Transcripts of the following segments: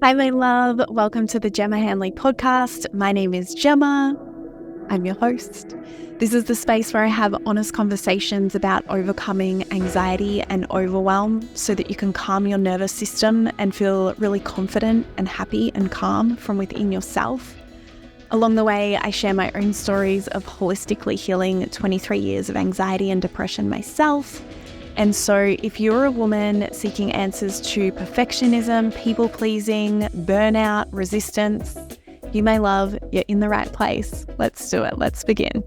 Hi, my love. Welcome to the Gemma Hanley podcast. My name is Gemma. I'm your host. This is the space where I have honest conversations about overcoming anxiety and overwhelm so that you can calm your nervous system and feel really confident and happy and calm from within yourself. Along the way, I share my own stories of holistically healing 23 years of anxiety and depression myself. And so if you're a woman seeking answers to perfectionism, people-pleasing, burnout, resistance, you may love, you're in the right place. Let's do it. Let's begin.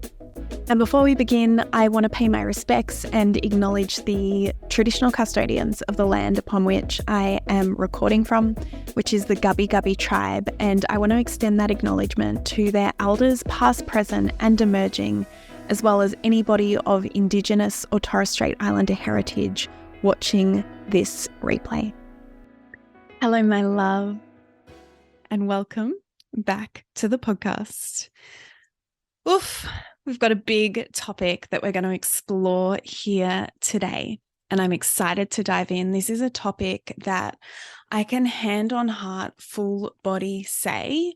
And before we begin, I want to pay my respects and acknowledge the traditional custodians of the land upon which I am recording from, which is the Gubbi Gubbi tribe. And I want to extend that acknowledgement to their elders, past, present, and emerging, as well as anybody of Indigenous or Torres Strait Islander heritage watching this replay. Hello, my love, and welcome back to the podcast. Oof, we've got a big topic that we're going to explore here today, and I'm excited to dive in. This is a topic that I can hand on heart, full body say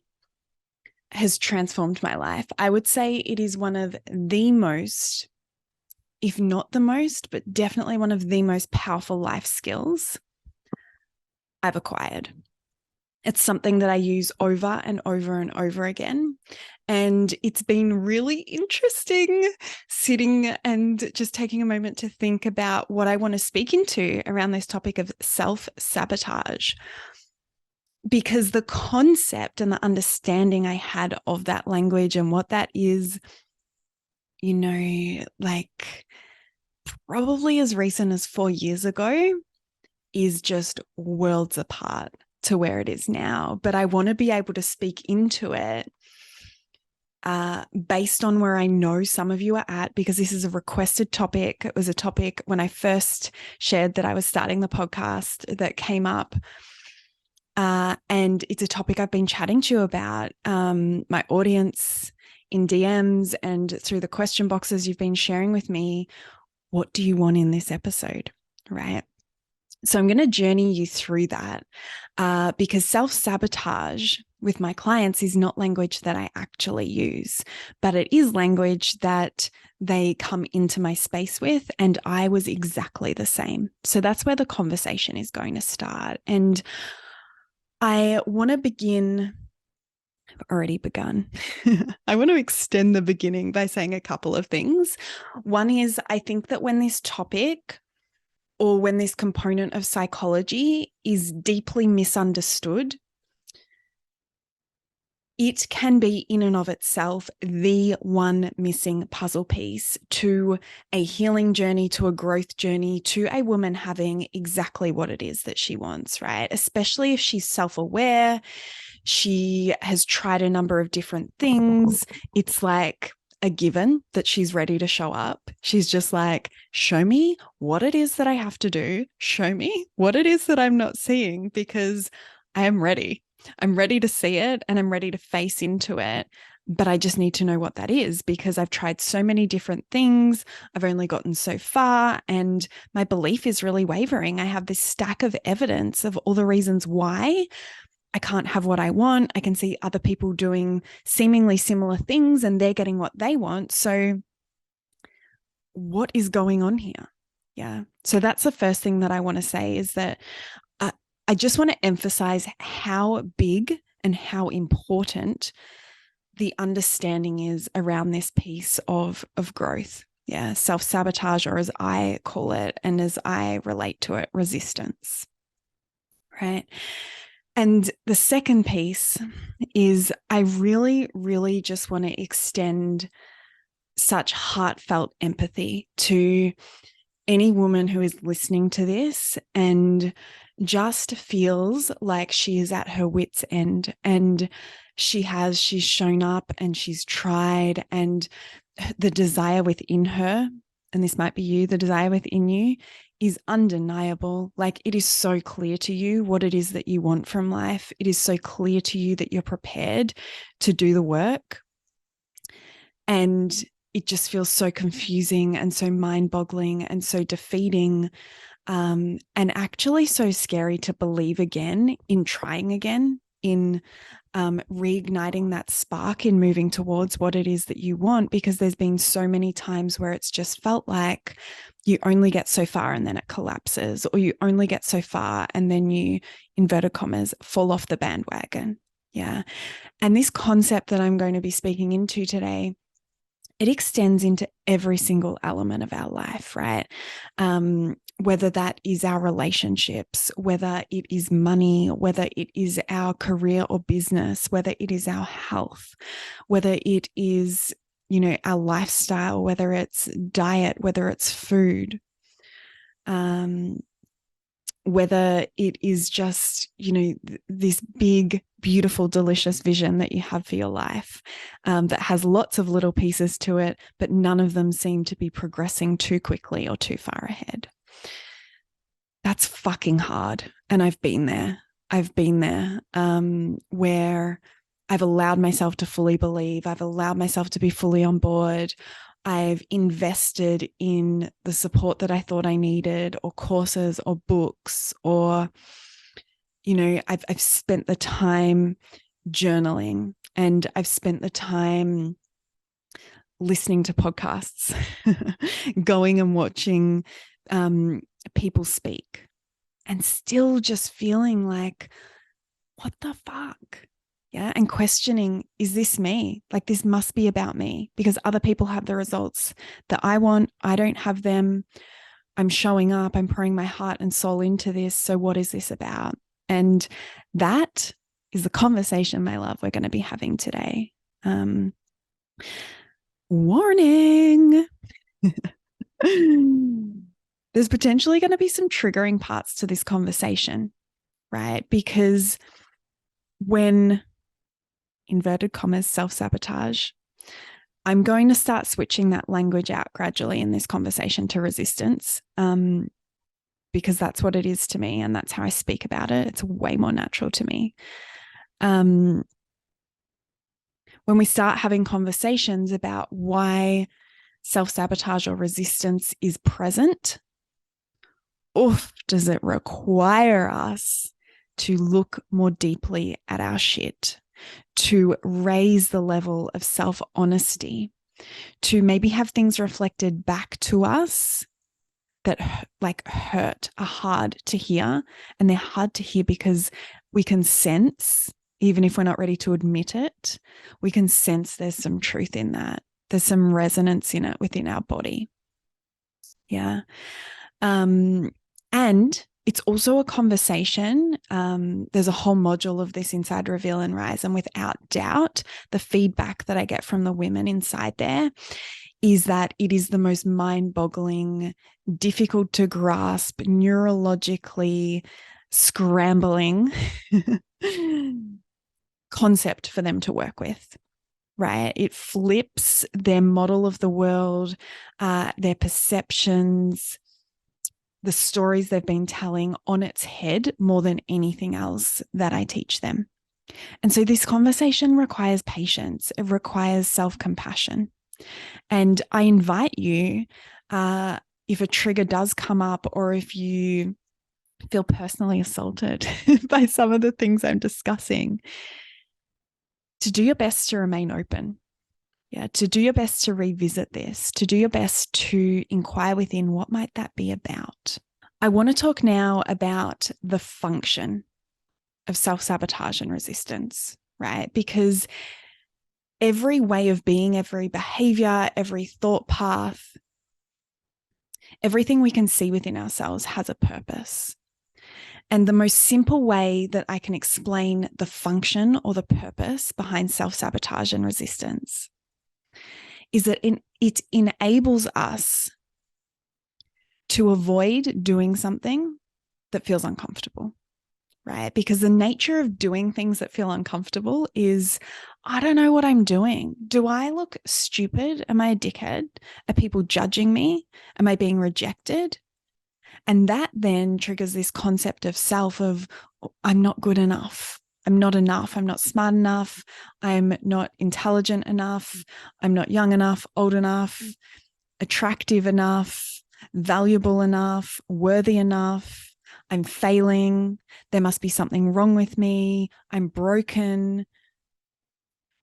has transformed my life. I would say it is one of the most, if not the most, but definitely one of the most powerful life skills I've acquired. It's something that I use over and over and over again. And it's been really interesting sitting and just taking a moment to think about what I want to speak into around this topic of self-sabotage. Because the concept and the understanding I had of that language and what that is, like probably as recent as 4 years ago, is just worlds apart to where it is now. But I want to be able to speak into it based on where I know some of you are at, because this is a requested topic. It was a topic when I first shared that I was starting the podcast that came up. And it's a topic I've been chatting to you about. My audience in DMs and through the question boxes you've been sharing with me. What do you want in this episode? Right. So I'm going to journey you through that because self-sabotage with my clients is not language that I actually use, but it is language that they come into my space with, and I was exactly the same. So that's where the conversation is going to start. And I want to begin, I've already begun. I want to extend the beginning by saying a couple of things. One is, I think that when this topic or when this component of psychology is deeply misunderstood, it can be in and of itself the one missing puzzle piece to a healing journey, to a growth journey, to a woman having exactly what it is that she wants, right? Especially if she's self-aware, she has tried a number of different things. It's like a given that she's ready to show up. She's just like, show me what it is that I have to do. Show me what it is that I'm not seeing, because I am ready. I'm ready to see it and I'm ready to face into it. But I just need to know what that is, because I've tried so many different things. I've only gotten so far and my belief is really wavering. I have this stack of evidence of all the reasons why I can't have what I want. I can see other people doing seemingly similar things and they're getting what they want. So what is going on here? Yeah. So that's the first thing that I want to say, is that I just want to emphasize how big and how important the understanding is around this piece of growth. Yeah. Self-sabotage, or as I call it, and as I relate to it, resistance. Right. And the second piece is I really, really just want to extend such heartfelt empathy to any woman who is listening to this and just feels like she is at her wit's end, and she's shown up and she's tried, and the desire within her, and this might be you, the desire within you is undeniable. Like, it is so clear to you what it is that you want from life. It is so clear to you that you're prepared to do the work. And it just feels so confusing and so mind-boggling and so defeating and actually so scary to believe again in trying again, in reigniting that spark, in moving towards what it is that you want, because there's been so many times where it's just felt like you only get so far and then it collapses, or you only get so far and then you, inverted commas, fall off the bandwagon. Yeah. And this concept that I'm going to be speaking into today, it extends into every single element of our life, right? Whether that is our relationships, whether it is money, whether it is our career or business, whether it is our health, whether it is, our lifestyle, whether it's diet, whether it's food, whether it is just, this big, beautiful, delicious vision that you have for your life, that has lots of little pieces to it, but none of them seem to be progressing too quickly or too far ahead. That's fucking hard. And I've been there. Where I've allowed myself to fully believe. I've allowed myself to be fully on board. I've invested in the support that I thought I needed, or courses or books, or, I've spent the time journaling, and I've spent the time listening to podcasts, going and watching people speak, and still just feeling like, what the fuck? Yeah. And questioning, is this me? Like, this must be about me, because other people have the results that I want. I don't have them. I'm showing up. I'm pouring my heart and soul into this. So what is this about? And that is the conversation, my love, we're going to be having today. Warning. There's potentially going to be some triggering parts to this conversation, right? Because when, inverted commas, self-sabotage, I'm going to start switching that language out gradually in this conversation to resistance, because that's what it is to me, and that's how I speak about it. It's way more natural to me. When we start having conversations about why self-sabotage or resistance is present, does it require us to look more deeply at our shit, to raise the level of self-honesty, to maybe have things reflected back to us that hurt, are hard to hear. And they're hard to hear because we can sense, even if we're not ready to admit it, we can sense there's some truth in that. There's some resonance in it within our body. Yeah. And it's also a conversation. There's a whole module of this inside Reveal and Rise. And without doubt, the feedback that I get from the women inside there is that it is the most mind-boggling, difficult to grasp, neurologically scrambling concept for them to work with, right? It flips their model of the world, their perceptions, the stories they've been telling on its head more than anything else that I teach them. And so this conversation requires patience. It requires self-compassion. And I invite you, if a trigger does come up, or if you feel personally assaulted by some of the things I'm discussing, to do your best to remain open. Yeah, to do your best to revisit this, to do your best to inquire within, what might that be about? I want to talk now about the function of self-sabotage and resistance, right? Because every way of being, every behavior, every thought path, everything we can see within ourselves has a purpose. And the most simple way that I can explain the function or the purpose behind self-sabotage and resistance is that it enables us to avoid doing something that feels uncomfortable, right? Because the nature of doing things that feel uncomfortable is, I don't know what I'm doing. Do I look stupid? Am I a dickhead? Are people judging me? Am I being rejected? And that then triggers this concept of self of, I'm not good enough. I'm not enough. I'm not smart enough. I'm not intelligent enough. I'm not young enough, old enough, attractive enough. valuable enough, worthy enough. I'm failing. There must be something wrong with me. I'm broken.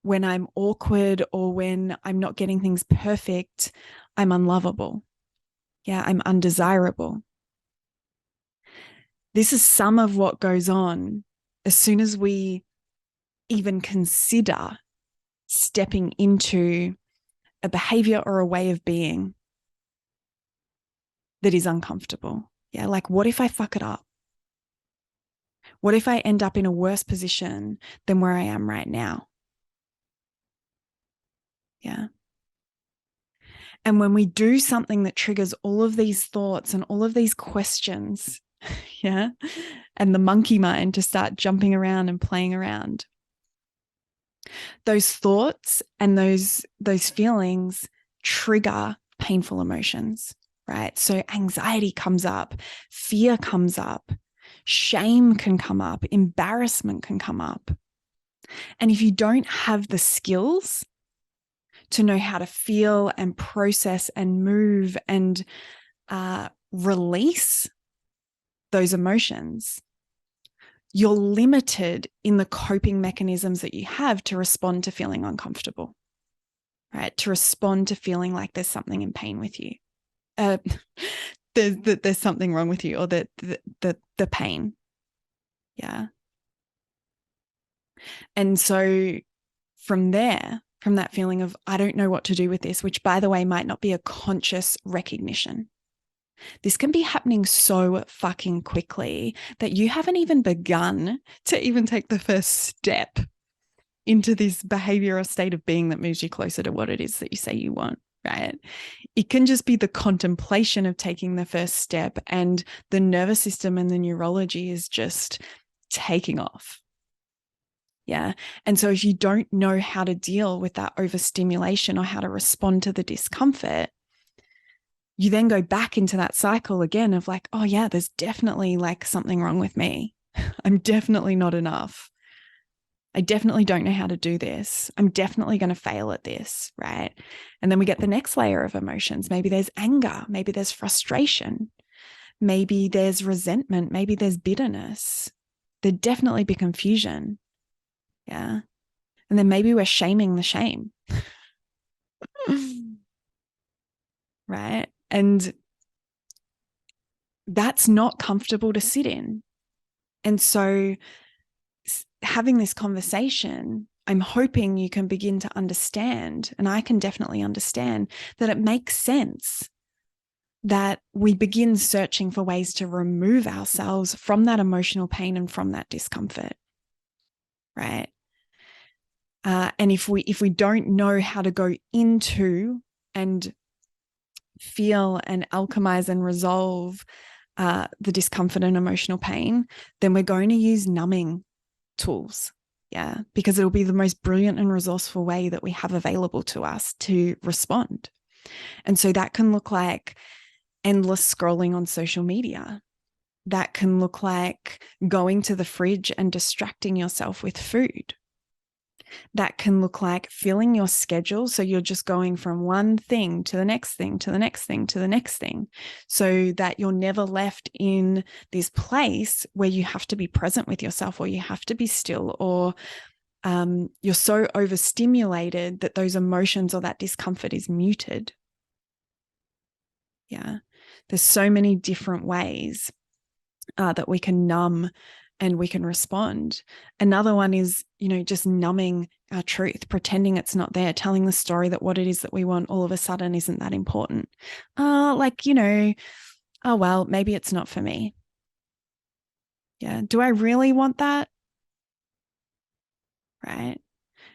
When I'm awkward or when I'm not getting things perfect, I'm unlovable. Yeah, I'm undesirable. This is some of what goes on as soon as we even consider stepping into a behavior or a way of being that is uncomfortable. Yeah, like what if I fuck it up? What if I end up in a worse position than where I am right now? Yeah. And when we do something that triggers all of these thoughts and all of these questions, yeah, and the monkey mind to start jumping around and playing around, those thoughts and those feelings trigger painful emotions, right? So anxiety comes up, fear comes up, shame can come up, embarrassment can come up. And if you don't have the skills to know how to feel and process and move and release those emotions, you're limited in the coping mechanisms that you have to respond to feeling uncomfortable, right? To respond to feeling like there's something in pain with you. There's something wrong with you, or the pain. Yeah. And so from there, from that feeling of, I don't know what to do with this, which by the way, might not be a conscious recognition. This can be happening so fucking quickly that you haven't even begun to even take the first step into this behavior or state of being that moves you closer to what it is that you say you want, right? It can just be the contemplation of taking the first step, and the nervous system and the neurology is just taking off. Yeah. And so if you don't know how to deal with that overstimulation or how to respond to the discomfort, you then go back into that cycle again of like, oh yeah, there's definitely like something wrong with me. I'm definitely not enough. I definitely don't know how to do this. I'm definitely going to fail at this, right? And then we get the next layer of emotions. Maybe there's anger. Maybe there's frustration. Maybe there's resentment. Maybe there's bitterness. There'd definitely be confusion. Yeah. And then maybe we're shaming the shame. Right? And that's not comfortable to sit in. And so having this conversation, I'm hoping you can begin to understand, and I can definitely understand, that it makes sense that we begin searching for ways to remove ourselves from that emotional pain and from that discomfort, right? And if we don't know how to go into and feel and alchemize and resolve the discomfort and emotional pain, then we're going to use numbing tools. Yeah, because it'll be the most brilliant and resourceful way that we have available to us to respond. And so that can look like endless scrolling on social media. That can look like going to the fridge and distracting yourself with food. That can look like filling your schedule. So you're just going from one thing to the next thing, to the next thing, to the next thing, so that you're never left in this place where you have to be present with yourself, or you have to be still, or you're so overstimulated that those emotions or that discomfort is muted. Yeah. There's so many different ways that we can numb and we can respond. Another one is, just numbing our truth, pretending it's not there, telling the story that what it is that we want all of a sudden isn't that important. Oh, well, maybe it's not for me. Yeah. Do I really want that? Right.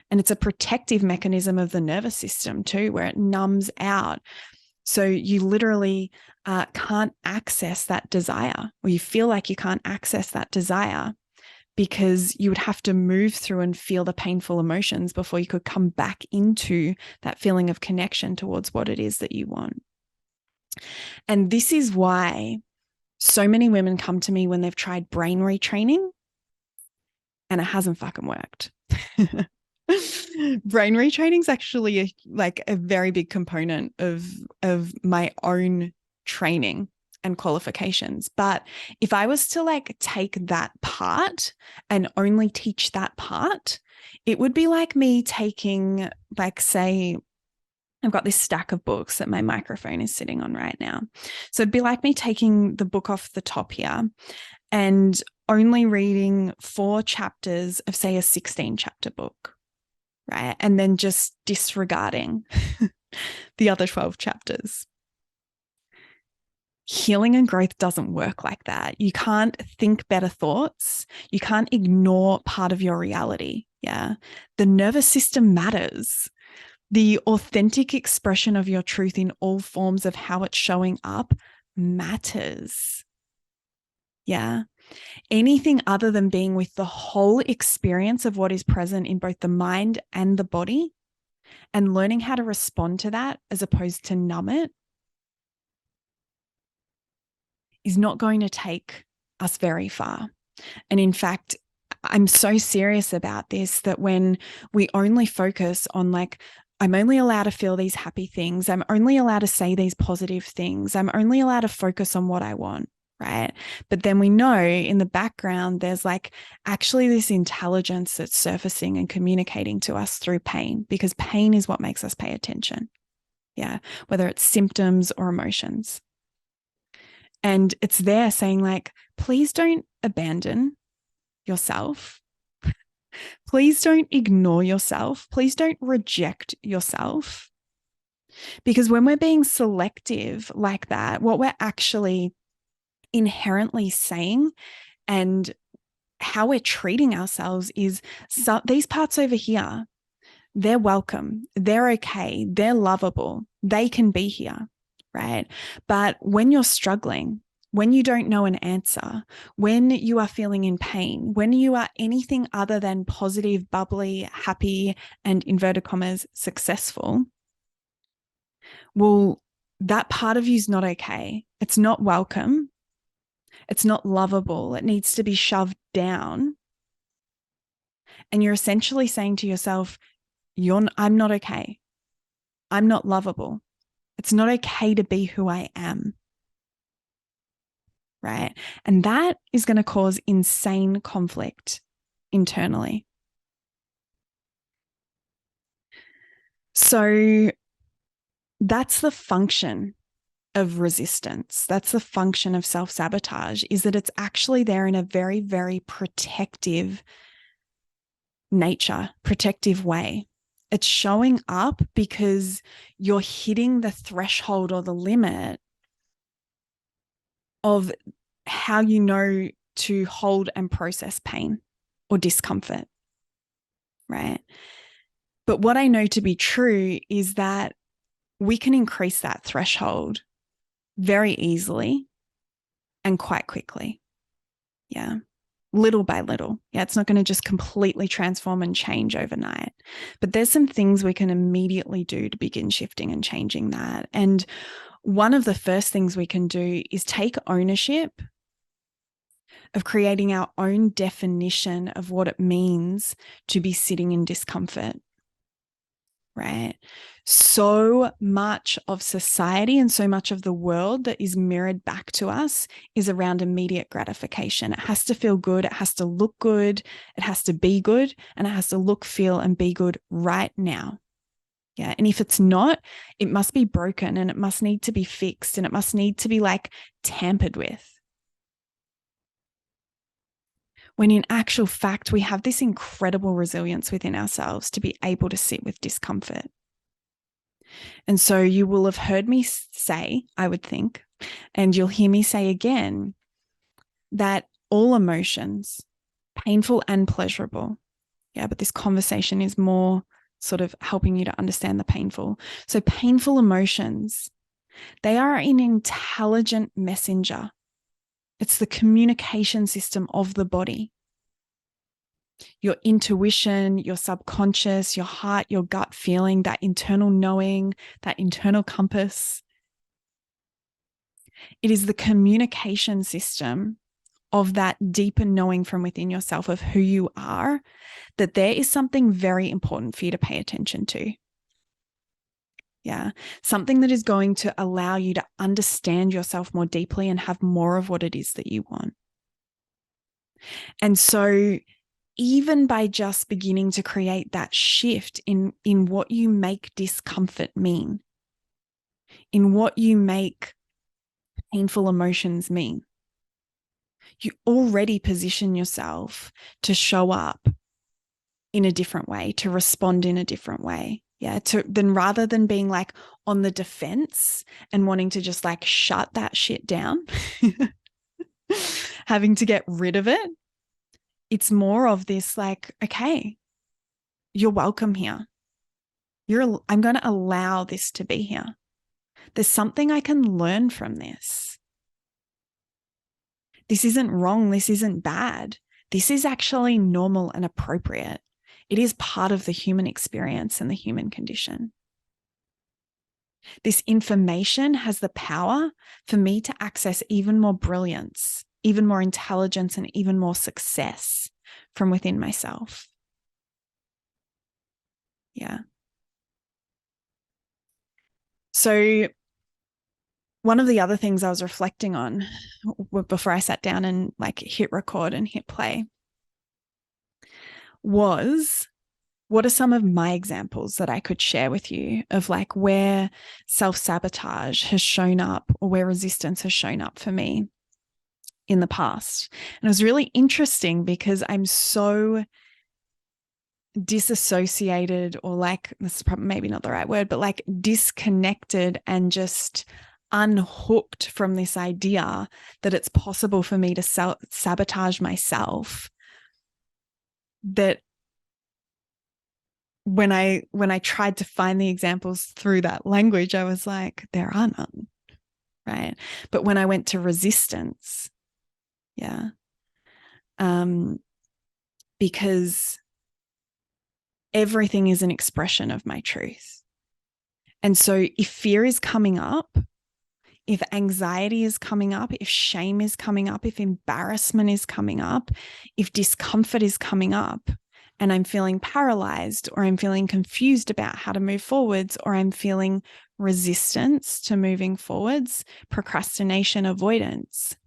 And it's a protective mechanism of the nervous system too, where it numbs out. So you literally can't access that desire, or you feel like you can't access that desire, because you would have to move through and feel the painful emotions before you could come back into that feeling of connection towards what it is that you want. And this is why so many women come to me when they've tried brain retraining and it hasn't fucking worked. Brain retraining is actually a very big component of my own training and qualifications. But if I was to like take that part and only teach that part, it would be like me taking, like, say, I've got this stack of books that my microphone is sitting on right now. So it'd be like me taking the book off the top here and only reading 4 chapters of, say, a 16-chapter book, right? And then just disregarding the other 12 chapters. Healing and growth doesn't work like that. You can't think better thoughts. You can't ignore part of your reality. Yeah. The nervous system matters. The authentic expression of your truth in all forms of how it's showing up matters. Yeah. Anything other than being with the whole experience of what is present in both the mind and the body and learning how to respond to that as opposed to numb it is not going to take us very far. And in fact, I'm so serious about this that when we only focus on like, I'm only allowed to feel these happy things, I'm only allowed to say these positive things, I'm only allowed to focus on what I want, right? But then we know in the background, there's like actually this intelligence that's surfacing and communicating to us through pain, because pain is what makes us pay attention. Yeah. Whether it's symptoms or emotions. And it's there saying like, please don't abandon yourself. Please don't ignore yourself. Please don't reject yourself. Because when we're being selective like that, what we're actually inherently saying and how we're treating ourselves is, so these parts over here, they're welcome, they're okay, they're lovable, they can be here, right? But when you're struggling, when you don't know an answer, when you are feeling in pain, when you are anything other than positive, bubbly, happy, and inverted commas, successful, well, that part of you is not okay. It's not welcome. It's not lovable. It needs to be shoved down. And you're essentially saying to yourself, I'm not okay. I'm not lovable. It's not okay to be who I am. Right? And that is going to cause insane conflict internally. So that's the function of resistance. That's the function of self-sabotage, is that it's actually there in a very, very protective nature, protective way. It's showing up because you're hitting the threshold or the limit of how you know to hold and process pain or discomfort, right? But what I know to be true is that we can increase that threshold very easily and quite quickly. Yeah. Little by little. Yeah. It's not going to just completely transform and change overnight, but there's some things we can immediately do to begin shifting and changing that. And one of the first things we can do is take ownership of creating our own definition of what it means to be sitting in discomfort. Right? So much of society and so much of the world that is mirrored back to us is around immediate gratification. It has to feel good. It has to look good. It has to be good. And it has to look, feel, and be good right now. Yeah. And if it's not, it must be broken and it must need to be fixed and it must need to be like tampered with. When in actual fact, we have this incredible resilience within ourselves to be able to sit with discomfort. And so you will have heard me say, I would think, and you'll hear me say again, that all emotions, painful and pleasurable, yeah, but this conversation is more sort of helping you to understand the painful. So painful emotions, they are an intelligent messenger. It's the communication system of the body. Your intuition, your subconscious, your heart, your gut feeling, that internal knowing, that internal compass. It is the communication system of that deeper knowing from within yourself of who you are, that there is something very important for you to pay attention to. Yeah. Something that is going to allow you to understand yourself more deeply and have more of what it is that you want. And so even by just beginning to create that shift in what you make discomfort mean, in what you make painful emotions mean, you already position yourself to show up in a different way, to respond in a different way. Yeah. Then rather than being like on the defense and wanting to just like shut that shit down, having to get rid of it, it's more of this like, okay, you're welcome here. I'm going to allow this to be here. There's something I can learn from this. This isn't wrong. This isn't bad. This is actually normal and appropriate. It is part of the human experience and the human condition. This information has the power for me to access even more brilliance, even more intelligence, and even more success from within myself. Yeah. So one of the other things I was reflecting on before I sat down and like hit record and hit play was, what are some of my examples that I could share with you of like where self-sabotage has shown up or where resistance has shown up for me in the past? And it was really interesting because I'm so disassociated, or like, this is probably maybe not the right word, but like disconnected and just unhooked from this idea that it's possible for me to sabotage myself, that when I tried to find the examples through that language, I was like, there are none, right? But when I went to resistance, yeah, because everything is an expression of my truth. And so if fear is coming up, if anxiety is coming up, if shame is coming up, if embarrassment is coming up, if discomfort is coming up, and I'm feeling paralyzed, or I'm feeling confused about how to move forwards, or I'm feeling resistance to moving forwards, procrastination, avoidance,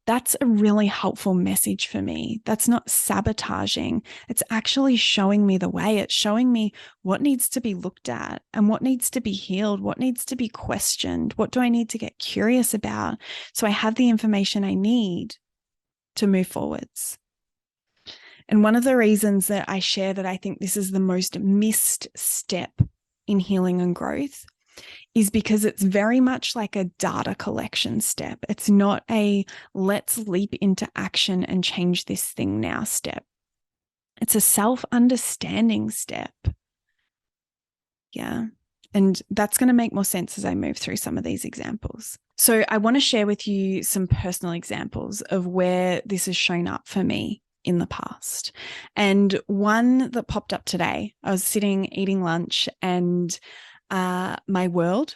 that's a really helpful message for me. That's not sabotaging. It's actually showing me the way. It's showing me what needs to be looked at and what needs to be healed, what needs to be questioned, what do I need to get curious about so I have the information I need to move forwards. And one of the reasons that I share that I think this is the most missed step in healing and growth is because it's very much like a data collection step. It's not a let's leap into action and change this thing now step. It's a self-understanding step. Yeah. And that's going to make more sense as I move through some of these examples. So I want to share with you some personal examples of where this has shown up for me in the past. And one that popped up today, I was sitting eating lunch, and my world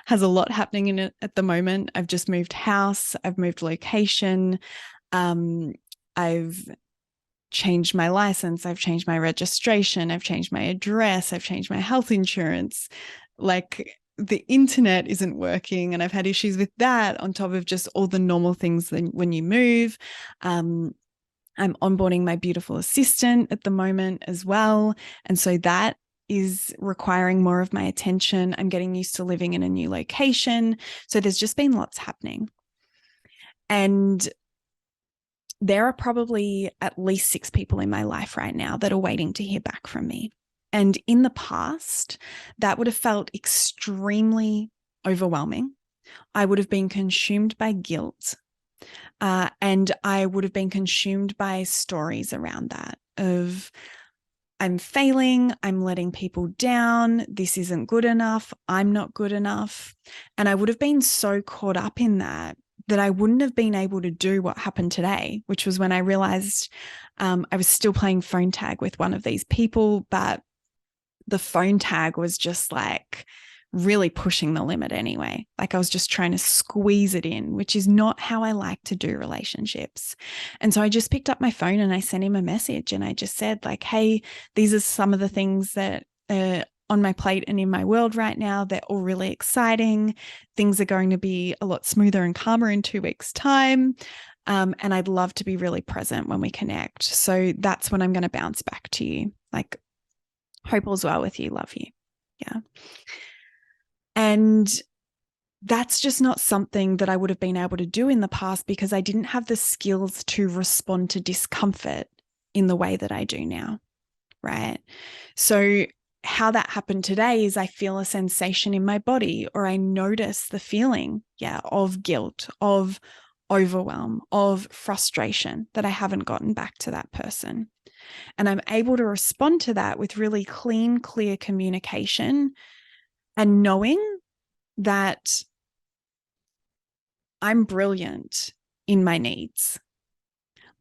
has a lot happening in it at the moment. I've just moved house. I've moved location. I've changed my license. I've changed my registration. I've changed my address. I've changed my health insurance. Like, the internet isn't working, and I've had issues with that on top of just all the normal things when you move. I'm onboarding my beautiful assistant at the moment as well. And so that is requiring more of my attention. I'm getting used to living in a new location. So there's just been lots happening. And there are probably at least 6 people in my life right now that are waiting to hear back from me. And in the past, that would have felt extremely overwhelming. I would have been consumed by guilt. And I would have been consumed by stories around that of, I'm failing, I'm letting people down, this isn't good enough, I'm not good enough. And I would have been so caught up in that I wouldn't have been able to do what happened today, which was when I realized I was still playing phone tag with one of these people, but the phone tag was just like really pushing the limit anyway. Like, I was just trying to squeeze it in, which is not how I like to do relationships. And so I just picked up my phone and I sent him a message, and I just said like, hey, these are some of the things that on on my plate and in my world right now. They're all really exciting. Things are going to be a lot smoother and calmer in 2 weeks' time. And I'd love to be really present when we connect. So that's when I'm going to bounce back to you. Like, hope all's well with you. Love you. Yeah. And that's just not something that I would have been able to do in the past because I didn't have the skills to respond to discomfort in the way that I do now, right? So how that happened today is I feel a sensation in my body, or I notice the feeling, of guilt, of overwhelm, of frustration that I haven't gotten back to that person. And I'm able to respond to that with really clean, clear communication and knowing that I'm brilliant in my needs.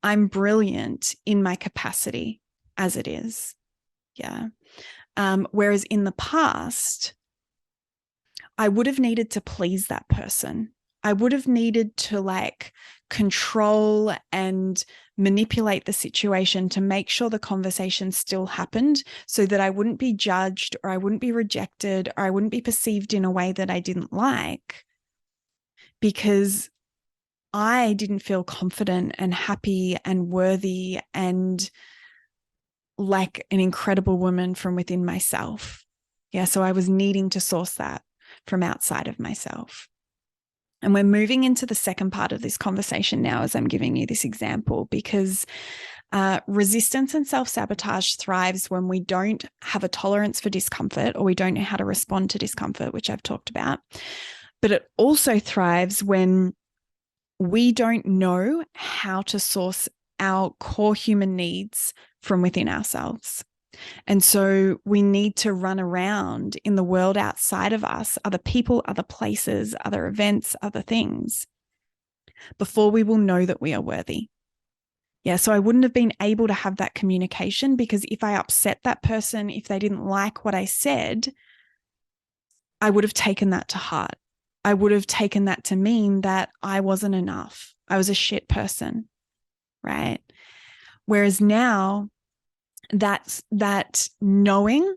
I'm brilliant in my capacity as it is. Yeah. Whereas in the past, I would have needed to please that person. I would have needed to control and manipulate the situation to make sure the conversation still happened so that I wouldn't be judged, or I wouldn't be rejected, or I wouldn't be perceived in a way that I didn't like, because I didn't feel confident and happy and worthy and like an incredible woman from within myself. Yeah, so I was needing to source that from outside of myself. And we're moving into the second part of this conversation now as I'm giving you this example, because resistance and self-sabotage thrives when we don't have a tolerance for discomfort, or we don't know how to respond to discomfort, which I've talked about. But it also thrives when we don't know how to source our core human needs from within ourselves. And so we need to run around in the world outside of us, other people, other places, other events, other things, before we will know that we are worthy. Yeah, so I wouldn't have been able to have that communication, because if I upset that person, if they didn't like what I said, I would have taken that to heart. I would have taken that to mean that I wasn't enough. I was a shit person, right? Whereas now, that knowing,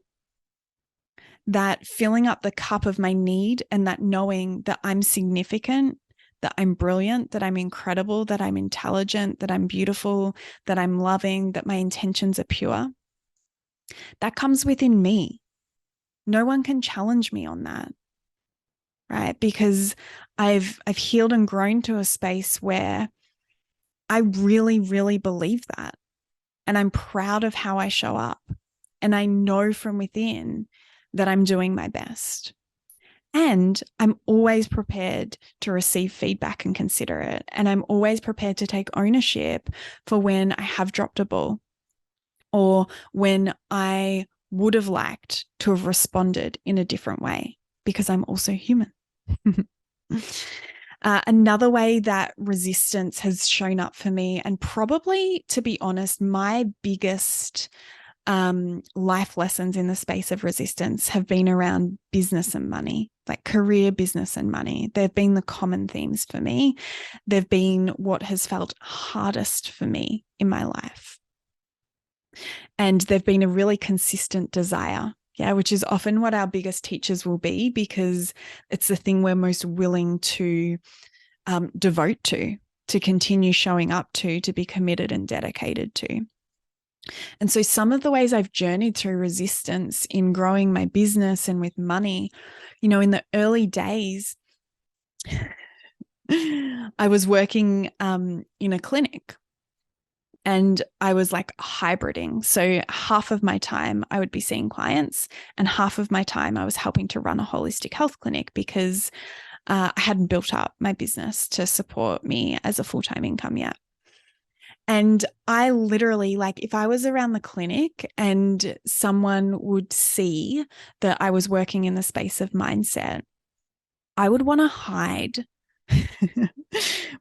that filling up the cup of my need, and that knowing that I'm significant, that I'm brilliant, that I'm incredible, that I'm intelligent, that I'm beautiful, that I'm loving, that my intentions are pure, that comes within me. No one can challenge me on that. Right? Because I've healed and grown to a space where I really, really believe that. And I'm proud of how I show up. And I know from within that I'm doing my best. And I'm always prepared to receive feedback and consider it. And I'm always prepared to take ownership for when I have dropped a ball, or when I would have liked to have responded in a different way, because I'm also human. Another way that resistance has shown up for me, and probably, to be honest, my biggest life lessons in the space of resistance have been around business and money, like career, business, and money. They've been the common themes for me. They've been what has felt hardest for me in my life. And they've been a really consistent desire. Yeah, which is often what our biggest teachers will be, because it's the thing we're most willing to devote to continue showing up to be committed and dedicated to. And so some of the ways I've journeyed through resistance in growing my business and with money, in the early days, I was working in a clinic. And I was hybriding. So half of my time I would be seeing clients, and half of my time I was helping to run a holistic health clinic, because I hadn't built up my business to support me as a full-time income yet. And I literally, if I was around the clinic and someone would see that I was working in the space of mindset, I would want to hide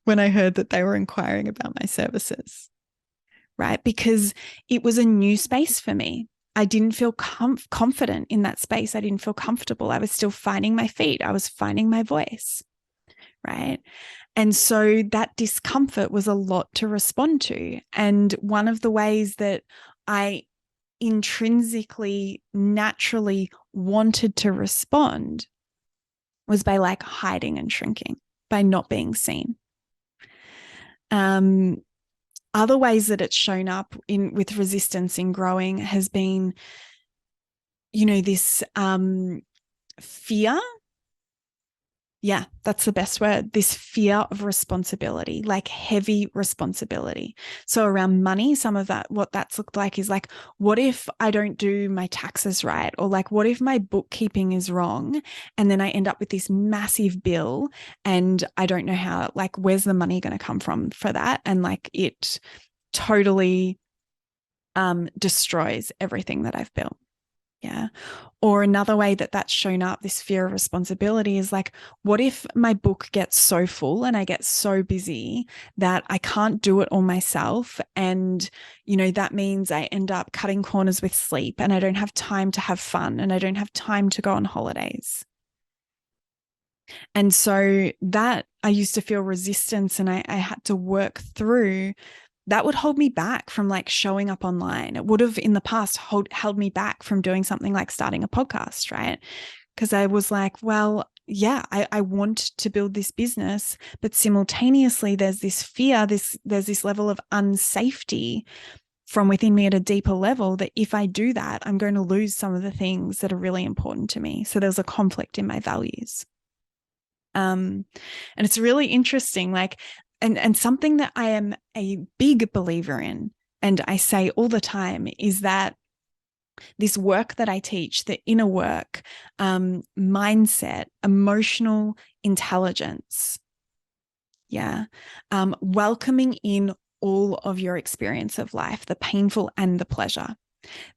when I heard that they were inquiring about my services. Right? Because it was a new space for me. I didn't feel confident in that space. I didn't feel comfortable. I was still finding my feet. I was finding my voice. Right? And so that discomfort was a lot to respond to. And one of the ways that I intrinsically, naturally wanted to respond was by like hiding and shrinking, by not being seen. Other ways that it's shown up with resistance in growing has been, this fear. Yeah, that's the best word. This fear of responsibility, like heavy responsibility. So around money, some of that, what that's looked like is like, what if I don't do my taxes right? Or like, what if my bookkeeping is wrong? And then I end up with this massive bill and I don't know how, like, where's the money going to come from for that? And like, it totally destroys everything that I've built. Yeah. Or another way that that's shown up, this fear of responsibility, is like, what if my book gets so full and I get so busy that I can't do it all myself? And, that means I end up cutting corners with sleep and I don't have time to have fun and I don't have time to go on holidays. And so that I used to feel resistance and I had to work through. That would hold me back from like showing up online. It would have in the past held me back from doing something like starting a podcast, right? Because I was like, well, yeah, I want to build this business, but simultaneously there's this fear, there's this level of unsafety from within me at a deeper level that if I do that, I'm going to lose some of the things that are really important to me. So there's a conflict in my values. And it's really interesting, like, and something that I am a big believer in, and I say all the time, is that this work that I teach, the inner work, mindset, emotional intelligence, welcoming in all of your experience of life, the painful and the pleasure.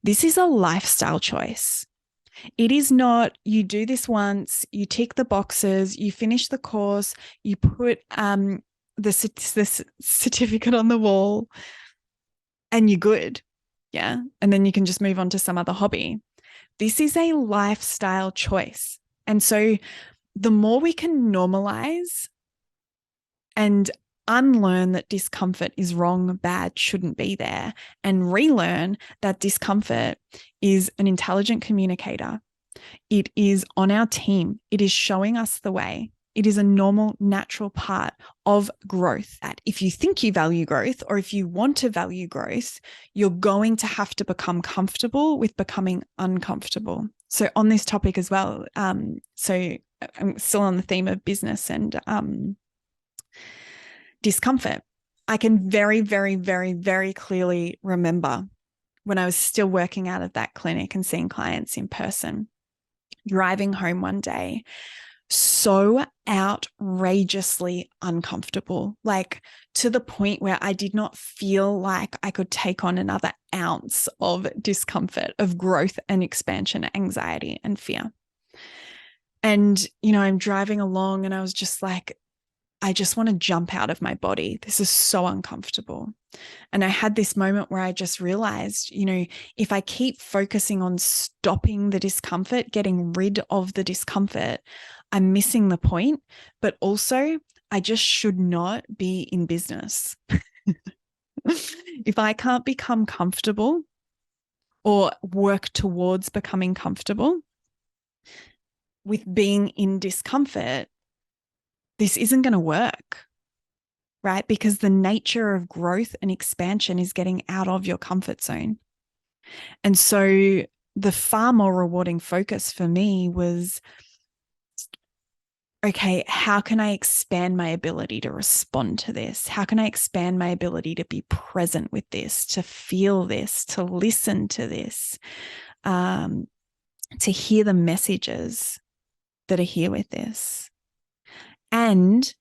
This is a lifestyle choice. It is not, you do this once, you tick the boxes, you finish the course, you put the certificate on the wall and you're good. Yeah. And then you can just move on to some other hobby. This is a lifestyle choice. And so the more we can normalize and unlearn that discomfort is wrong, bad, shouldn't be there, and relearn that discomfort is an intelligent communicator. It is on our team. It is showing us the way. It is a normal, natural part of growth. That if you think you value growth or if you want to value growth, you're going to have to become comfortable with becoming uncomfortable. So on this topic as well, so I'm still on the theme of business and discomfort. I can very, very, very, very clearly remember when I was still working out of that clinic and seeing clients in person, driving home one day, so outrageously uncomfortable, like to the point where I did not feel like I could take on another ounce of discomfort, of growth and expansion, anxiety and fear. And, I'm driving along and I was just like, I just want to jump out of my body. This is so uncomfortable. And I had this moment where I just realized, if I keep focusing on stopping the discomfort, getting rid of the discomfort, I'm missing the point. But also, I just should not be in business. If I can't become comfortable or work towards becoming comfortable with being in discomfort, this isn't going to work, right? Because the nature of growth and expansion is getting out of your comfort zone. And so the far more rewarding focus for me was, okay, how can I expand my ability to respond to this? How can I expand my ability to be present with this, to feel this, to listen to this, to hear the messages that are here with this? And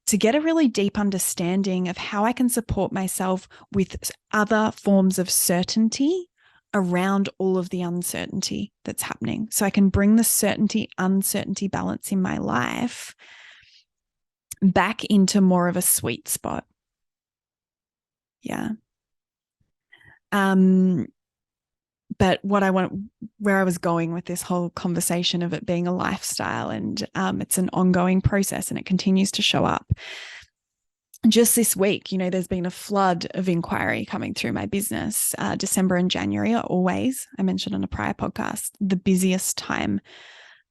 to get a really deep understanding of how I can support myself with other forms of certainty around all of the uncertainty that's happening. So I can bring the certainty-uncertainty balance in my life back into more of a sweet spot. Yeah. But where I was going with this whole conversation of it being a lifestyle and it's an ongoing process and it continues to show up, just this week, there's been a flood of inquiry coming through my business. December and January are always, I mentioned on a prior podcast, the busiest time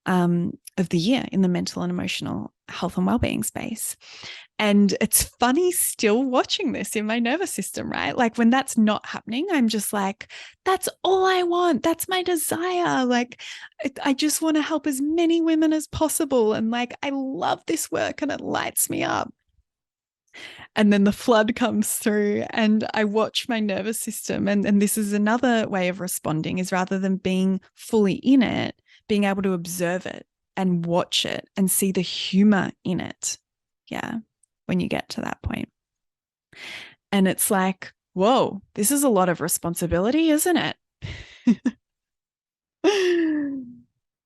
of the year in the mental and emotional health and wellbeing space. And it's funny still watching this in my nervous system, right? Like when that's not happening, I'm just like, that's all I want. That's my desire. Like, I just want to help as many women as possible. And like, I love this work and it lights me up. And then the flood comes through and I watch my nervous system. And this is another way of responding, is rather than being fully in it, being able to observe it and watch it and see the humor in it. Yeah. When you get to that point. And it's like, whoa, this is a lot of responsibility, isn't it?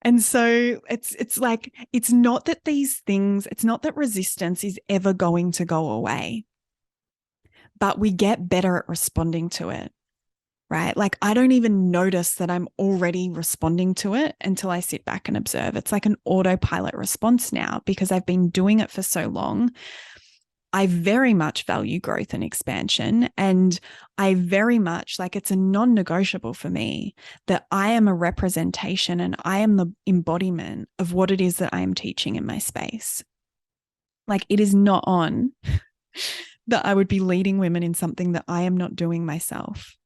And so it's like, it's not that these things, it's not that resistance is ever going to go away, but we get better at responding to it, right? Like I don't even notice that I'm already responding to it until I sit back and observe. It's like an autopilot response now because I've been doing it for so long. I very much value growth and expansion. And I very much, like, it's a non-negotiable for me that I am a representation and I am the embodiment of what it is that I am teaching in my space. Like, it is not on that I would be leading women in something that I am not doing myself.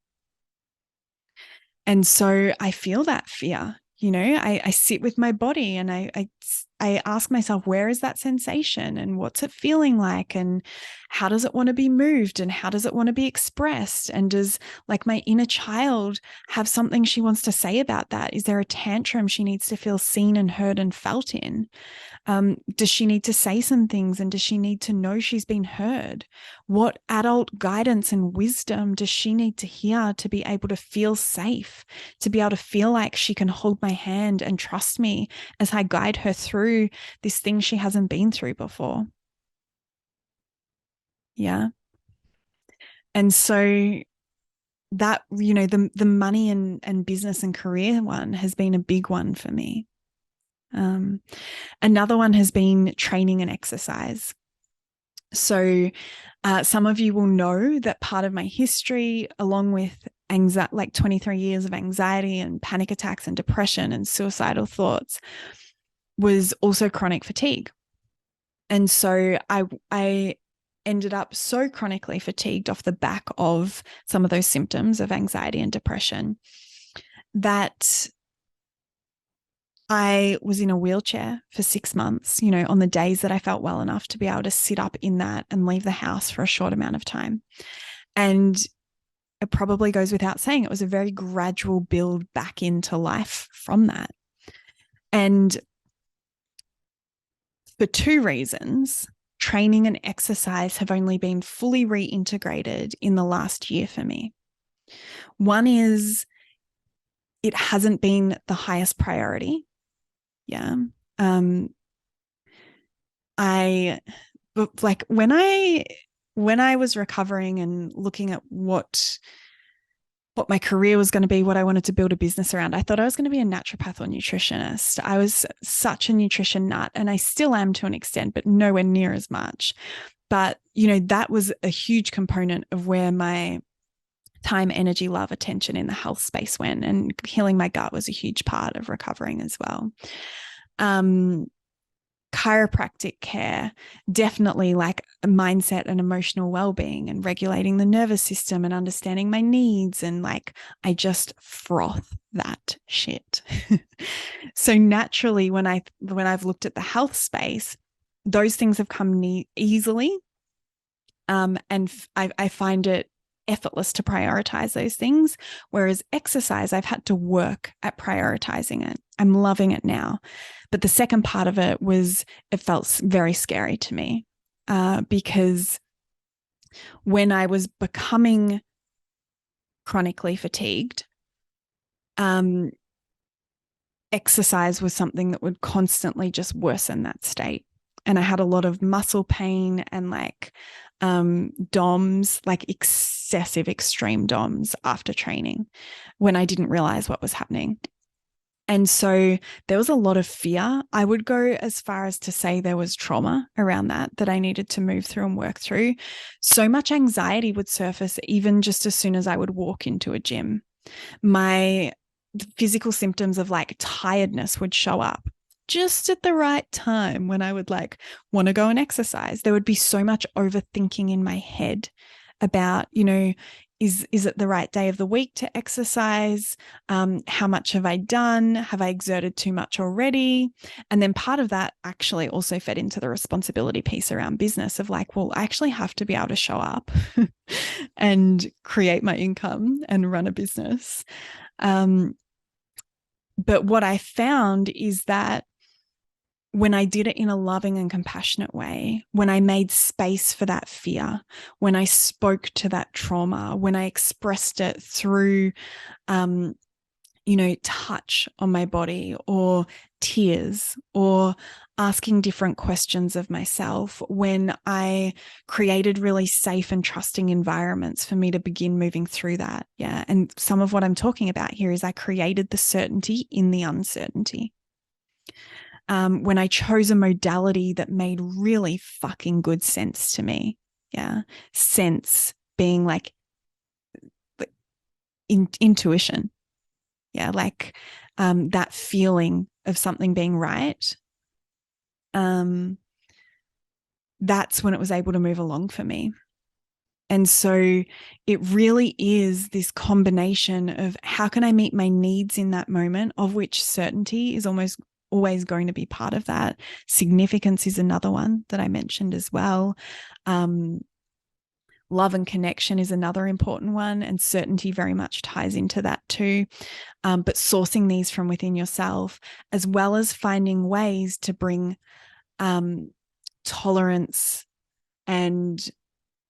And so I feel that fear. I sit with my body and I ask myself, where is that sensation and what's it feeling like? And how does it want to be moved? And how does it want to be expressed? And does like my inner child have something she wants to say about that? Is there a tantrum she needs to feel seen and heard and felt in? Does she need to say some things and does she need to know she's been heard? What adult guidance and wisdom does she need to hear to be able to feel safe, to be able to feel like she can hold my hand and trust me as I guide her through this thing she hasn't been through before? Yeah. And so that, the money and business and career one has been a big one for me. Another one has been training and exercise. So some of you will know that part of my history, along with like 23 years of anxiety and panic attacks and depression and suicidal thoughts, was also chronic fatigue. And so I ended up so chronically fatigued off the back of some of those symptoms of anxiety and depression that I was in a wheelchair for 6 months, on the days that I felt well enough to be able to sit up in that and leave the house for a short amount of time. And it probably goes without saying, it was a very gradual build back into life from that. And for two reasons, training and exercise have only been fully reintegrated in the last year for me. One is it hasn't been the highest priority. Yeah. Like when I was recovering and looking at what my career was going to be, what I wanted to build a business around, I thought I was going to be a naturopath or nutritionist. I was such a nutrition nut, and I still am to an extent, but nowhere near as much. But, that was a huge component of where my time, energy, love, attention in the health space went, and healing my gut was a huge part of recovering as well. Chiropractic care, definitely like mindset and emotional well-being and regulating the nervous system and understanding my needs. And like, I just froth that shit. So naturally, when I've looked at the health space, those things have come easily. And I find it effortless to prioritize those things. Whereas exercise, I've had to work at prioritizing it. I'm loving it now. But the second part of it felt very scary to me because when I was becoming chronically fatigued, exercise was something that would constantly just worsen that state. And I had a lot of muscle pain and like DOMS, like excessive extreme DOMS after training when I didn't realize what was happening. And so there was a lot of fear. I would go as far as to say there was trauma around that I needed to move through and work through. So much anxiety would surface even just as soon as I would walk into a gym. My physical symptoms of like tiredness would show up just at the right time when I would like want to go and exercise. There would be so much overthinking in my head about, is it the right day of the week to exercise? How much have I done? Have I exerted too much already? And then part of that actually also fed into the responsibility piece around business of like, well, I actually have to be able to show up and create my income and run a business. But what I found is that when I did it in a loving and compassionate way, when I made space for that fear, when I spoke to that trauma, when I expressed it through, touch on my body or tears or asking different questions of myself, when I created really safe and trusting environments for me to begin moving through that. Yeah. And some of what I'm talking about here is I created the certainty in the uncertainty. When I chose a modality that made really fucking good sense to me. Yeah. Sense being like intuition. Yeah. Like that feeling of something being right. That's when it was able to move along for me. And so it really is this combination of how can I meet my needs in that moment, of which certainty is almost always going to be part of that. Significance is another one that I mentioned as well. Love and connection is another important one, and certainty very much ties into that too. But sourcing these from within yourself, as well as finding ways to bring tolerance and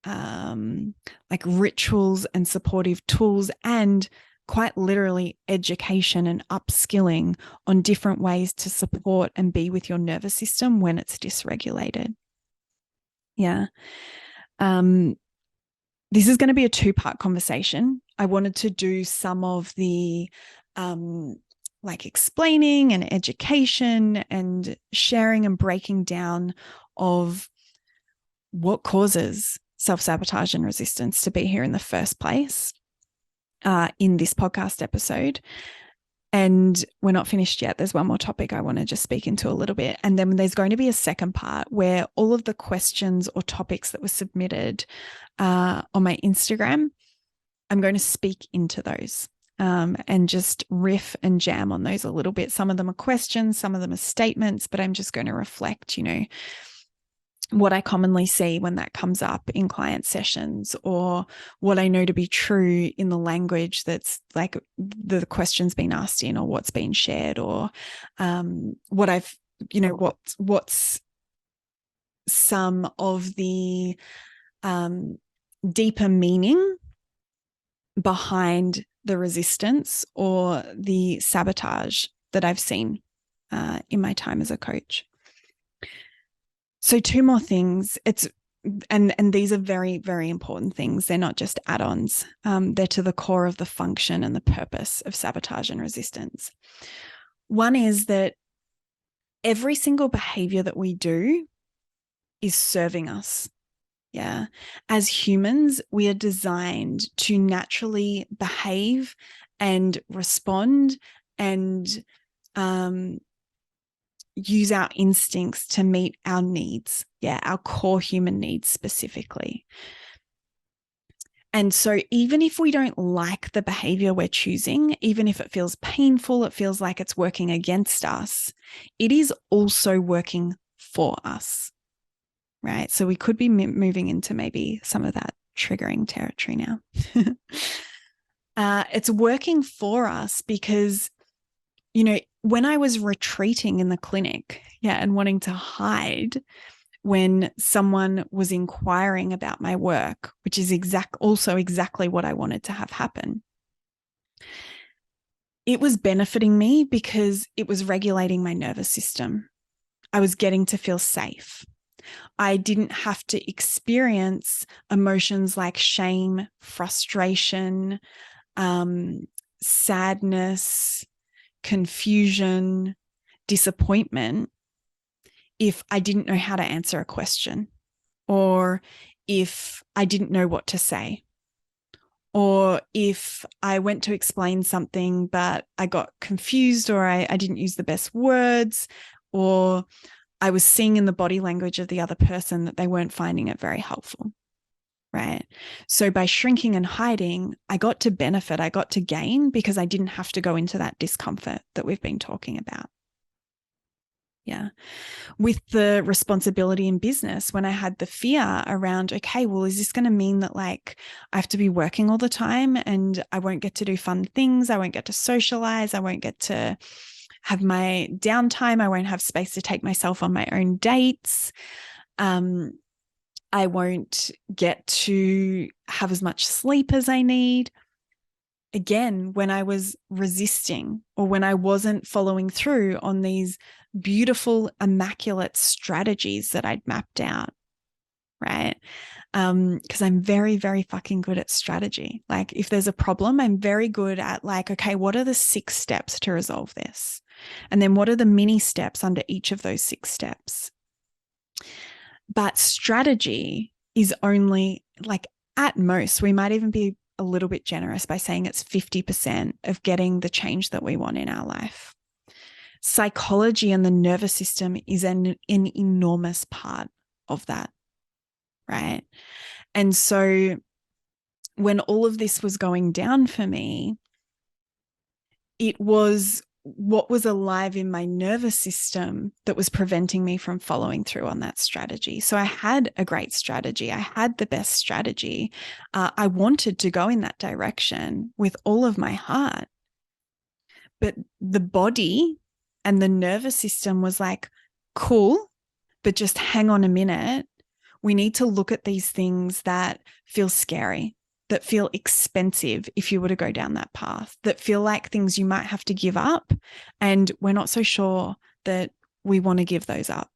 like rituals and supportive tools, and quite literally education and upskilling on different ways to support and be with your nervous system when it's dysregulated. Yeah. This is going to be a 2-part conversation. I wanted to do some of the like explaining and education and sharing and breaking down of what causes self-sabotage and resistance to be here in the first place in this podcast episode. And we're not finished yet. There's one more topic I want to just speak into a little bit. And then there's going to be a second part where all of the questions or topics that were submitted on my Instagram, I'm going to speak into those and just riff and jam on those a little bit. Some of them are questions, some of them are statements, but I'm just going to reflect, what I commonly see when that comes up in client sessions, or what I know to be true in the language that's like the question's been asked in, or what's been shared, or what I've, what's some of the deeper meaning behind the resistance or the sabotage that I've seen in my time as a coach. So 2 more things. And these are very, very important things. They're not just add-ons. They're to the core of the function and the purpose of sabotage and resistance. One is that every single behavior that we do is serving us. Yeah. As humans, we are designed to naturally behave and respond and use our instincts to meet our needs. Yeah, our core human needs specifically. And so even if we don't like the behavior we're choosing, even if it feels painful, it feels like it's working against us, it is also working for us, right? So we could be moving into maybe some of that triggering territory now. It's working for us because, when I was retreating in the clinic, and wanting to hide when someone was inquiring about my work, which is also exactly what I wanted to have happen, it was benefiting me because it was regulating my nervous system. I was getting to feel safe. I didn't have to experience emotions like shame, frustration, sadness, confusion, disappointment if I didn't know how to answer a question, or if I didn't know what to say, or if I went to explain something but I got confused, or I didn't use the best words, or I was seeing in the body language of the other person that they weren't finding it very helpful, right? So by shrinking and hiding, I got to benefit, I got to gain, because I didn't have to go into that discomfort that we've been talking about. Yeah. With the responsibility in business, when I had the fear around, okay, well, is this going to mean that like I have to be working all the time and I won't get to do fun things? I won't get to socialize. I won't get to have my downtime. I won't have space to take myself on my own dates. I won't get to have as much sleep as I need. Again, when I was resisting, or when I wasn't following through on these beautiful, immaculate strategies that I'd mapped out, right? Because I'm very, very fucking good at strategy. Like if there's a problem, I'm very good at like, okay, what are the 6 steps to resolve this? And then what are the mini steps under each of those 6 steps? But strategy is only like, at most, we might even be a little bit generous by saying it's 50% of getting the change that we want in our life. Psychology and the nervous system is an enormous part of that, right? And so when all of this was going down for me, it was what was alive in my nervous system that was preventing me from following through on that strategy. So I had a great strategy. I had the best strategy. I wanted to go in that direction with all of my heart. But the body and the nervous system was like, cool, but just hang on a minute. We need to look at these things that feel scary, that feel expensive if you were to go down that path, that feel like things you might have to give up. And we're not so sure that we want to give those up.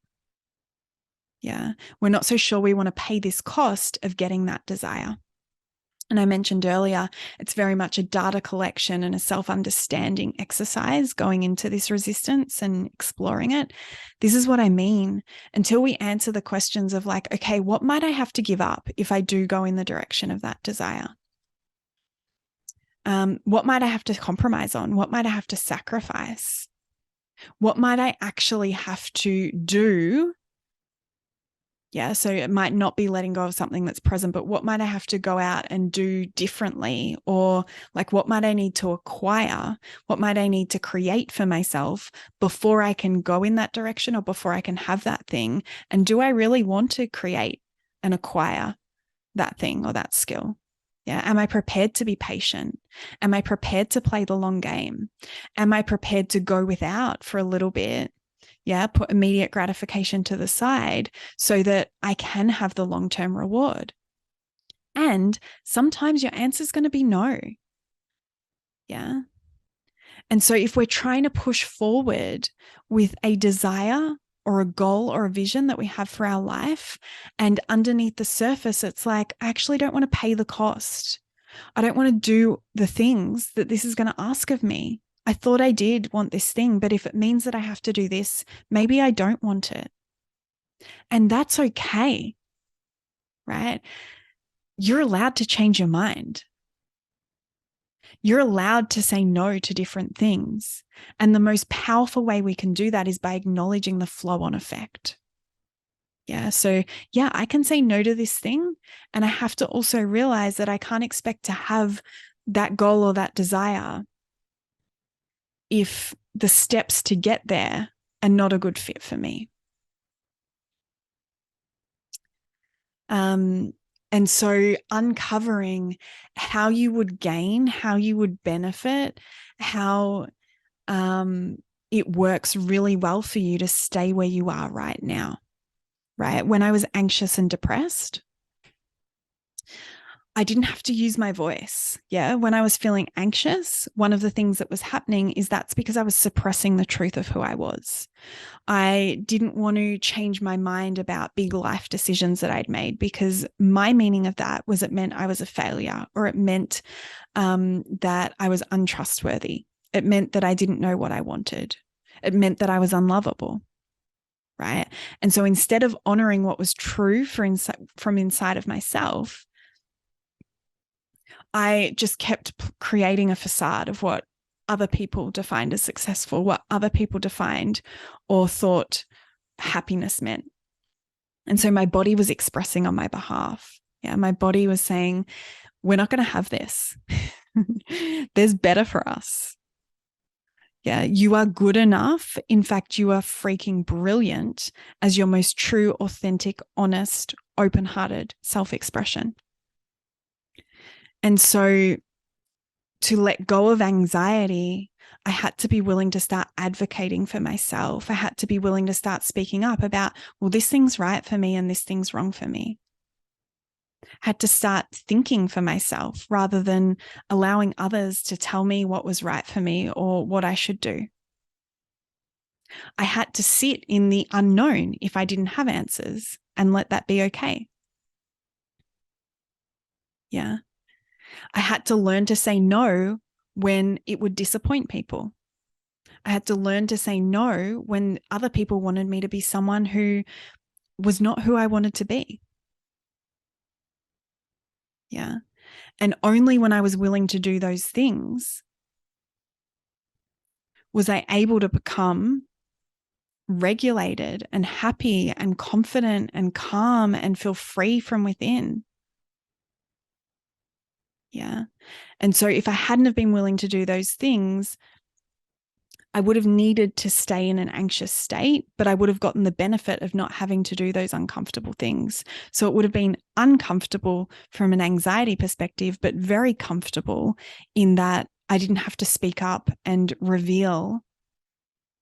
Yeah. We're not so sure we want to pay this cost of getting that desire. And I mentioned earlier, it's very much a data collection and a self-understanding exercise going into this resistance and exploring it. This is what I mean. Until we answer the questions of like, okay, what might I have to give up if I do go in the direction of that desire? What might I have to compromise on? What might I have to sacrifice? What might I actually have to do? Yeah, so it might not be letting go of something that's present, but what might I have to go out and do differently? Or like, what might I need to acquire? What might I need to create for myself before I can go in that direction, or before I can have that thing? And do I really want to create and acquire that thing or that skill? Yeah. Am I prepared to be patient? Am I prepared to play the long game? Am I prepared to go without for a little bit? Yeah, put immediate gratification to the side so that I can have the long-term reward. And sometimes your answer is going to be no. Yeah. And so if we're trying to push forward with a desire or a goal or a vision that we have for our life, and underneath the surface, it's like, I actually don't want to pay the cost. I don't want to do the things that this is going to ask of me. I thought I did want this thing, but if it means that I have to do this, maybe I don't want it. And that's okay, right? You're allowed to change your mind. You're allowed to say no to different things. And the most powerful way we can do that is by acknowledging the flow-on effect. Yeah. So yeah, I can say no to this thing. And I have to also realize that I can't expect to have that goal or that desire if the steps to get there are not a good fit for me. And so uncovering how you would gain, how you would benefit, how it works really well for you to stay where you are right now, right? When I was anxious and depressed, I didn't have to use my voice. Yeah. When I was feeling anxious, one of the things that was happening is that's because I was suppressing the truth of who I was. I didn't want to change my mind about big life decisions that I'd made, because my meaning of that was it meant I was a failure, or it meant that I was untrustworthy, It meant that I didn't know what I wanted. It meant that I was unlovable, right? And so instead of honoring what was true from inside of myself, I just kept creating a facade of what other people defined as successful, what other people defined or thought happiness meant. And so my body was expressing on my behalf. Yeah, my body was saying, we're not going to have this. There's better for us. Yeah, you are good enough. In fact, you are freaking brilliant as your most true, authentic, honest, open-hearted self-expression. And so to let go of anxiety, I had to be willing to start advocating for myself. I had to be willing to start speaking up about, well, this thing's right for me and this thing's wrong for me. I had to start thinking for myself rather than allowing others to tell me what was right for me or what I should do. I had to sit in the unknown if I didn't have answers and let that be okay. Yeah. I had to learn to say no when it would disappoint people. I had to learn to say no when other people wanted me to be someone who was not who I wanted to be. Yeah. And only when I was willing to do those things was I able to become regulated and happy and confident and calm and feel free from within. Yeah. And so if I hadn't have been willing to do those things, I would have needed to stay in an anxious state, but I would have gotten the benefit of not having to do those uncomfortable things. So it would have been uncomfortable from an anxiety perspective, but very comfortable in that I didn't have to speak up and reveal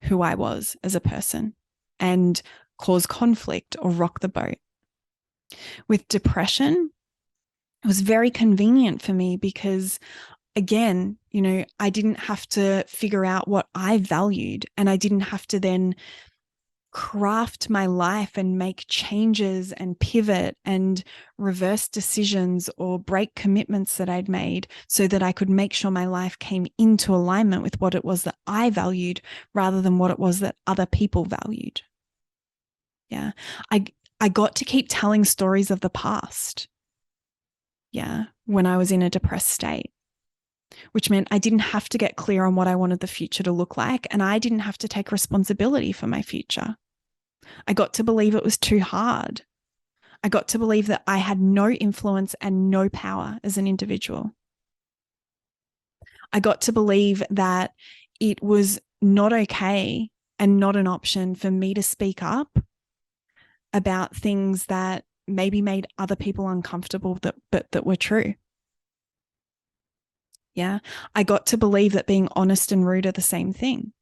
who I was as a person and cause conflict or rock the boat. With depression, it was very convenient for me because, again, I didn't have to figure out what I valued, and I didn't have to then craft my life and make changes and pivot and reverse decisions or break commitments that I'd made so that I could make sure my life came into alignment with what it was that I valued rather than what it was that other people valued. Yeah. I got to keep telling stories of the past. Yeah. When I was in a depressed state, which meant I didn't have to get clear on what I wanted the future to look like. And I didn't have to take responsibility for my future. I got to believe it was too hard. I got to believe that I had no influence and no power as an individual. I got to believe that it was not okay and not an option for me to speak up about things that maybe made other people uncomfortable that were true. Yeah. I got to believe that being honest and rude are the same thing.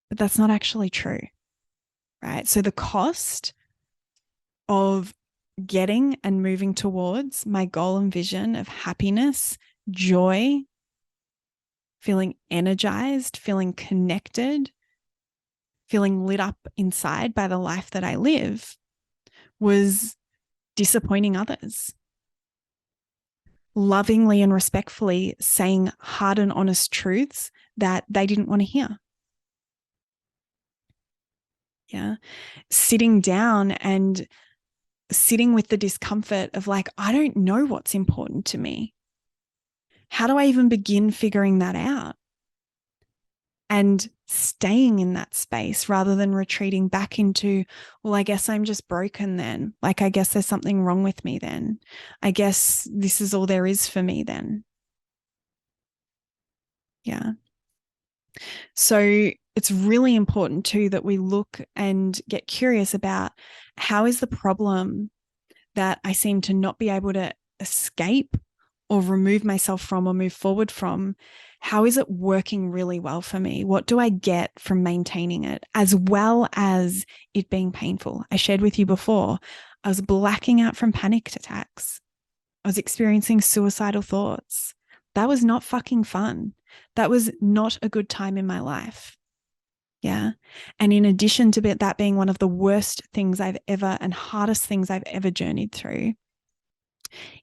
But that's not actually true, right? So the cost of getting and moving towards my goal and vision of happiness, joy, feeling energized, feeling connected, feeling lit up inside by the life that I live was disappointing others. Lovingly and respectfully saying hard and honest truths that they didn't want to hear. Yeah. Sitting down and sitting with the discomfort of like, I don't know what's important to me. How do I even begin figuring that out? And staying in that space rather than retreating back into, well, I guess I'm just broken then. Like, I guess there's something wrong with me then. I guess this is all there is for me then. Yeah. So it's really important too that we look and get curious about how is the problem that I seem to not be able to escape or remove myself from or move forward from, how is it working really well for me? What do I get from maintaining it, as well as it being painful? I shared with you before, I was blacking out from panic attacks. I was experiencing suicidal thoughts. That was not fucking fun. That was not a good time in my life. Yeah. And in addition to that being one of the worst things I've ever and hardest things I've ever journeyed through,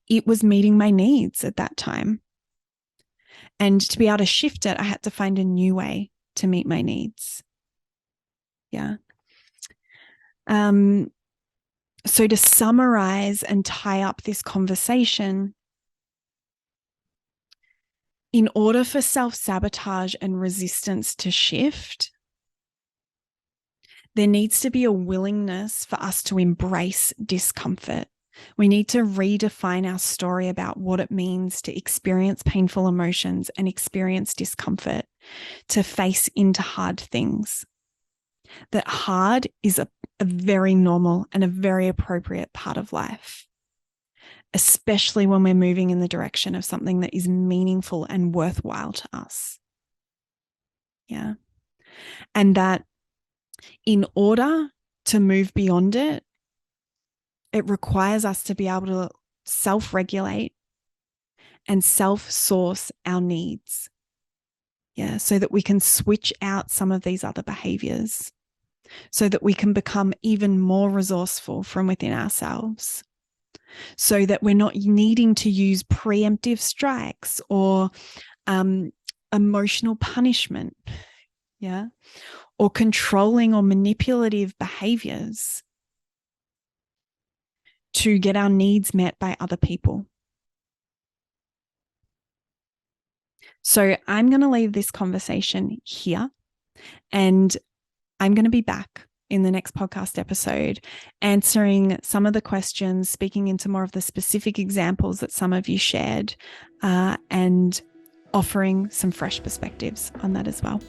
it was meeting my needs at that time. And to be able to shift it, I had to find a new way to meet my needs. Yeah. So to summarize and tie up this conversation, in order for self-sabotage and resistance to shift, there needs to be a willingness for us to embrace discomfort. We need to redefine our story about what it means to experience painful emotions and experience discomfort, to face into hard things. That hard is a very normal and a very appropriate part of life, especially when we're moving in the direction of something that is meaningful and worthwhile to us. Yeah. And that in order to move beyond it, it requires us to be able to self-regulate and self-source our needs. Yeah. So that we can switch out some of these other behaviors, so that we can become even more resourceful from within ourselves, so that we're not needing to use preemptive strikes or emotional punishment, yeah, or controlling or manipulative behaviors to get our needs met by other people. So I'm going to leave this conversation here, and I'm going to be back in the next podcast episode answering some of the questions, speaking into more of the specific examples that some of you shared, and offering some fresh perspectives on that as well.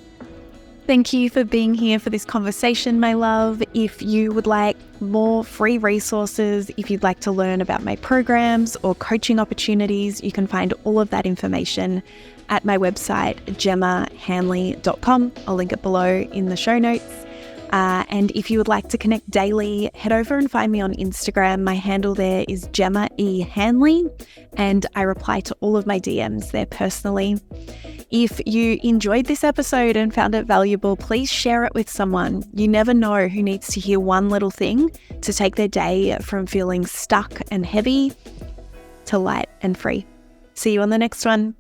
Thank you for being here for this conversation, my love. If you would like more free resources, if you'd like to learn about my programs or coaching opportunities, you can find all of that information at my website, gemmahanley.com. I'll link it below in the show notes. And if you would like to connect daily, head over and find me on Instagram. My handle there is Gemma E. Hanley, and I reply to all of my DMs there personally. If you enjoyed this episode and found it valuable, please share it with someone. You never know who needs to hear one little thing to take their day from feeling stuck and heavy to light and free. See you on the next one.